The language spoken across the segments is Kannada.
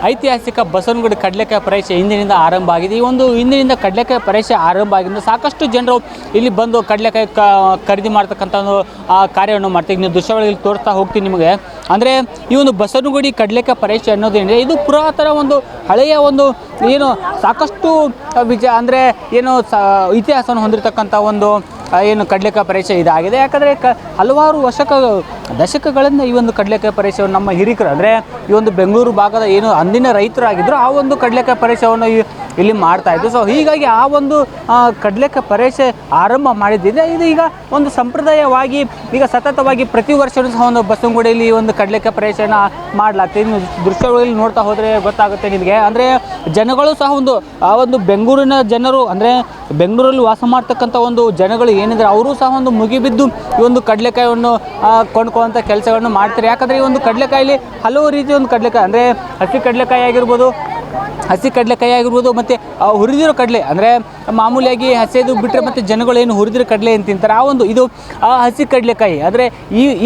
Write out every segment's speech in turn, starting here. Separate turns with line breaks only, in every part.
ಐತಿಹಾಸಿಕ ಬಸವನಗುಡಿ ಕಡಲೆಕಾಯಿ ಪರೀಕ್ಷೆ ಇಂದಿನಿಂದ ಆರಂಭ ಆಗಿದೆ. ಈ ಒಂದು ಇಂದಿನಿಂದ ಕಡಲೆಕಾಯಿ ಪರೀಕ್ಷೆ ಆರಂಭ ಆಗಿದ್ದು ಸಾಕಷ್ಟು ಜನರು ಇಲ್ಲಿ ಬಂದು ಕಡಲೆಕಾಯಿ ಖರೀದಿ ಮಾಡ್ತಕ್ಕಂಥ ಒಂದು ಕಾರ್ಯವನ್ನು ಮಾಡ್ತೀವಿ. ನೀವು ದೃಶ್ಯಾವಳಿಯಲ್ಲಿ ತೋರಿಸ್ತಾ ಹೋಗ್ತೀನಿ ನಿಮಗೆ. ಅಂದರೆ ಈ ಒಂದು ಬಸವನಗುಡಿ ಕಡಲೆಕಾಯಿ ಪರೀಕ್ಷೆ ಅನ್ನೋದೇನಿದೆ ಇದು ಪುರಾತನ ಒಂದು ಹಳೆಯ ಒಂದು ಏನು ಸಾಕಷ್ಟು ಅಂದರೆ ಏನು ಇತಿಹಾಸವನ್ನು ಹೊಂದಿರತಕ್ಕಂಥ ಒಂದು ಏನು ಕಡಲೆಕಾಯಿ ಪರೀಕ್ಷೆ ಇದಾಗಿದೆ. ಯಾಕಂದರೆ ಹಲವಾರು ದಶಕಗಳಿಂದ ಈ ಒಂದು ಕಡಲೆಕಾಯಿ ಪರೀಕ್ಷೆಯನ್ನು ನಮ್ಮ ಹಿರಿಕರು ಅಂದರೆ ಈ ಒಂದು ಬೆಂಗಳೂರು ಭಾಗದ ಏನು ಅಂದಿನ ರೈತರಾಗಿದ್ದರು ಆ ಒಂದು ಕಡಲೆಕಾಯಿ ಪರೀಕ್ಷೆಯನ್ನು ಇಲ್ಲಿ ಮಾಡ್ತಾಯಿದ್ರು. ಸೊ ಹೀಗಾಗಿ ಆ ಒಂದು ಕಡಲೆಕಾಯಿ ಪರೀಕ್ಷೆ ಆರಂಭ ಮಾಡಿದ್ದಿದೆ. ಇದು ಈಗ ಒಂದು ಸಂಪ್ರದಾಯವಾಗಿ ಈಗ ಸತತವಾಗಿ ಪ್ರತಿ ವರ್ಷವೂ ಸಹ ಒಂದು ಬಸವನಗುಡಿಯಲ್ಲಿ ಈ ಒಂದು ಕಡಲೆಕಾಯಿ ಪರೀಕ್ಷೆಯನ್ನು ಮಾಡಲಾಗ್ತದೆ. ಇನ್ನು ದೃಶ್ಯಗಳಲ್ಲಿ ನೋಡ್ತಾ ಹೋದರೆ ಗೊತ್ತಾಗುತ್ತೆ ನಿಮಗೆ. ಅಂದರೆ ಜನಗಳು ಸಹ ಆ ಒಂದು ಬೆಂಗಳೂರಿನ ಜನರು ಅಂದರೆ ಬೆಂಗಳೂರಲ್ಲಿ ವಾಸ ಮಾಡ್ತಕ್ಕಂಥ ಒಂದು ಜನಗಳು ಏನಿದ್ರೆ ಅವರು ಸಹ ಒಂದು ಮುಗಿಬಿದ್ದು ಈ ಒಂದು ಕಡಲೆಕಾಯಿಯನ್ನು ಕೊಂಡ್ಕೊಳ್ಳುವಂಥ ಕೆಲಸಗಳನ್ನು ಮಾಡ್ತಾರೆ. ಯಾಕಂದರೆ ಈ ಒಂದು ಕಡಲೆಕಾಯಲ್ಲಿ ಹಲವು ರೀತಿಯ ಒಂದು ಕಡಲೆಕಾಯಿ ಅಂದರೆ ಹಸಿ ಕಡಲೆಕಾಯಿ ಆಗಿರ್ಬೋದು ಮತ್ತು ಹುರಿದಿರೋ ಕಡಲೆ ಅಂದರೆ ಮಾಮೂಲಿಯಾಗಿ ಹಸಿದು ಬಿಟ್ಟರೆ ಮತ್ತು ಜನಗಳು ಏನು ಹುರಿದಿರೋ ಕಡಲೆ ಏನು ತಿಂತಾರೆ ಆ ಒಂದು ಇದು ಹಸಿ ಕಡಲೆಕಾಯಿ ಅಂದರೆ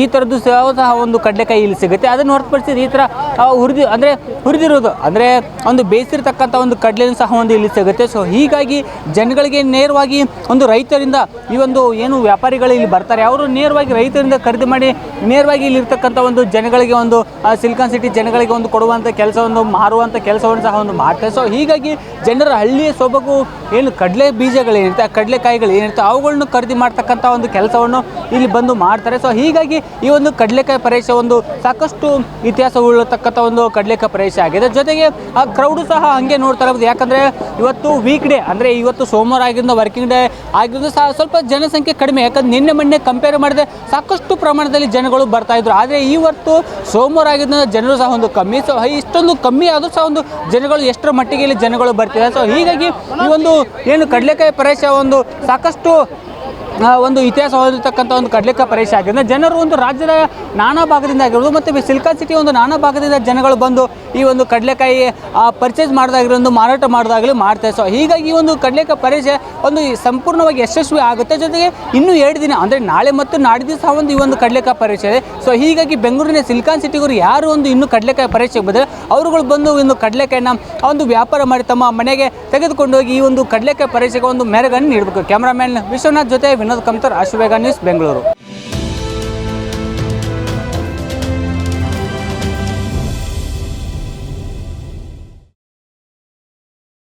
ಈ ಥರದ್ದು ಸಹ ಒಂದು ಕಡಲೆಕಾಯಿ ಇಲ್ಲಿ ಸಿಗುತ್ತೆ. ಅದನ್ನು ಹೊರತುಪಡಿಸಿ ಈ ಥರ ಹುರಿದಿರೋದು ಅಂದರೆ ಒಂದು ಬೇಯಿಸಿರ್ತಕ್ಕಂಥ ಒಂದು ಕಡಲೆನೂ ಸಹ ಒಂದು ಇಲ್ಲಿ ಸಿಗುತ್ತೆ. ಸೊ ಹೀಗಾಗಿ ಜನಗಳಿಗೆ ನೇರವಾಗಿ ಒಂದು ರೈತರಿಂದ ಈ ಒಂದು ಏನು ವ್ಯಾಪಾರಿಗಳು ಇಲ್ಲಿ ಬರ್ತಾರೆ ಅವರು ನೇರವಾಗಿ ರೈತರಿಂದ ಖರೀದಿ ಮಾಡಿ ನೇರವಾಗಿ ಇಲ್ಲಿರ್ತಕ್ಕಂಥ ಒಂದು ಜನಗಳಿಗೆ ಒಂದು ಸಿಲಿಕಾನ್ ಸಿಟಿ ಜನಗಳಿಗೆ ಒಂದು ಕೊಡುವಂಥ ಕೆಲಸವನ್ನು ಮಾರುವಂಥ ಕೆಲಸವನ್ನು ಸಹ ಒಂದು ಮಾಡ್ತಾರೆ. ಸೊ ಹೀಗಾಗಿ ಜನರ ಹಳ್ಳಿಯ ಸೊಬಗು ಏನು ಕಡಲೆ ಬೀಜಗಳೇನಿರುತ್ತೆ ಆ ಕಡಲೆಕಾಯಿಗಳು ಏನಿರುತ್ತೆ ಅವುಗಳನ್ನು ಖರೀದಿ ಮಾಡ್ತಕ್ಕಂಥ ಒಂದು ಕೆಲಸವನ್ನು ಇಲ್ಲಿ ಬಂದು ಮಾಡ್ತಾರೆ. ಸೊ ಹೀಗಾಗಿ ಈ ಒಂದು ಕಡಲೆಕಾಯಿ ಪರೀಕ್ಷೆ ಒಂದು ಸಾಕಷ್ಟು ಇತಿಹಾಸ ಉಳ್ಳತಕ್ಕಂಥ ಒಂದು ಕಡಲೆಕಾಯಿ ಪರೀಕ್ಷೆ ಆಗಿದೆ. ಜೊತೆಗೆ ಆ ಕ್ರೌಡು ಸಹ ಹಂಗೆ ನೋಡ್ತಾ ಇರ್ಬೋದು. ಯಾಕಂದರೆ ಇವತ್ತು ವೀಕ್ ಡೇ ಅಂದರೆ ಇವತ್ತು ಸೋಮವಾರ ಆಗಿದ್ದರಿಂದ ವರ್ಕಿಂಗ್ ಡೇ ಆಗಿದ್ದು ಸಹ ಸ್ವಲ್ಪ ಜನಸಂಖ್ಯೆ ಕಡಿಮೆ. ಯಾಕಂದ್ರೆ ಮೊನ್ನೆ ಕಂಪೇರ್ ಮಾಡಿದ್ರೆ ಸಾಕಷ್ಟು ಪ್ರಮಾಣದಲ್ಲಿ ಜನಗಳು ಬರ್ತಾಯಿದ್ರು. ಆದರೆ ಇವತ್ತು ಸೋಮವಾರ ಆಗಿದ್ದರಿಂದ ಜನರು ಸಹ ಒಂದು ಕಮ್ಮಿ. ಸೊ ಇಷ್ಟೊಂದು ಕಮ್ಮಿ ಆದರೂ ಸಹ ಒಂದು ಜನಗಳು ಎಷ್ಟರ ಮಟ್ಟಿಗೆ ಇಲ್ಲಿ ಜನಗಳು ಬರ್ತಿದ್ದಾರೆ. ಸೊ ಹೀಗಾಗಿ ಈ ಒಂದು ಏನು ಕಡಲೆಕಾಯಿ ಪರೀಕ್ಷೆ ಒಂದು ಸಾಕಷ್ಟು ಒಂದು ಇತಿಹಾಸ ಹೊಂದಿರತಕ್ಕಂಥ ಒಂದು ಕಡಲೆಕಾಯಿ ಪರೀಕ್ಷೆ ಆಗಿದ್ದರಿಂದ ಜನರು ಒಂದು ರಾಜ್ಯದ ನಾನಾ ಭಾಗದಿಂದ ಆಗಿರೋದು ಮತ್ತು ಸಿಲಿಕಾನ್ ಸಿಟಿ ಒಂದು ನಾನಾ ಭಾಗದಿಂದ ಜನಗಳು ಬಂದು ಈ ಒಂದು ಕಡಲೆಕಾಯಿ ಪರ್ಚೇಸ್ ಮಾಡೋದಾಗಿರೋದು ಮಾರಾಟ ಮಾಡೋದಾಗಲಿ ಮಾಡ್ತಾರೆ. ಸೊ ಹೀಗಾಗಿ ಈ ಒಂದು ಕಡಲೆಕಾಯಿ ಪರೀಕ್ಷೆ ಒಂದು ಸಂಪೂರ್ಣವಾಗಿ ಯಶಸ್ವಿ ಆಗುತ್ತೆ. ಜೊತೆಗೆ ಇನ್ನೂ 2 ದಿನ ಅಂದರೆ ನಾಳೆ ಮತ್ತು ನಾಡಿದ್ದು ಸಹ ಒಂದು ಈ ಒಂದು ಕಡಲೆಕಾಯಿ ಪರೀಕ್ಷೆ ಇದೆ. ಸೊ ಹೀಗಾಗಿ ಬೆಂಗಳೂರಿನ ಸಿಲಿಕಾನ್ ಸಿಟಿಗರು ಯಾರು ಒಂದು ಇನ್ನೂ ಕಡಲೆಕಾಯಿ ಪರೀಕ್ಷೆಗೆ ಬಂದರೆ ಅವರುಗಳು ಬಂದು ಒಂದು ಕಡಲೆಕಾಯಿನ ಒಂದು ವ್ಯಾಪಾರ ಮಾಡಿ ತಮ್ಮ ಮನೆಗೆ ತೆಗೆದುಕೊಂಡು ಹೋಗಿ ಈ ಒಂದು ಕಡಲೆಕಾಯಿ ಪರೀಕ್ಷೆಗೆ ಒಂದು ಮೆರುಗನ್ನು ನೀಡಬೇಕು. ಕ್ಯಾಮ್ರಾಮ್ಯಾನ್ ವಿಶ್ವನಾಥ್ ಜೊತೆ ವಿನೋದ್ ಕಮ್ತರ್, ಆಶುವೇಗ ನ್ಯೂಸ್, ಬೆಂಗಳೂರು.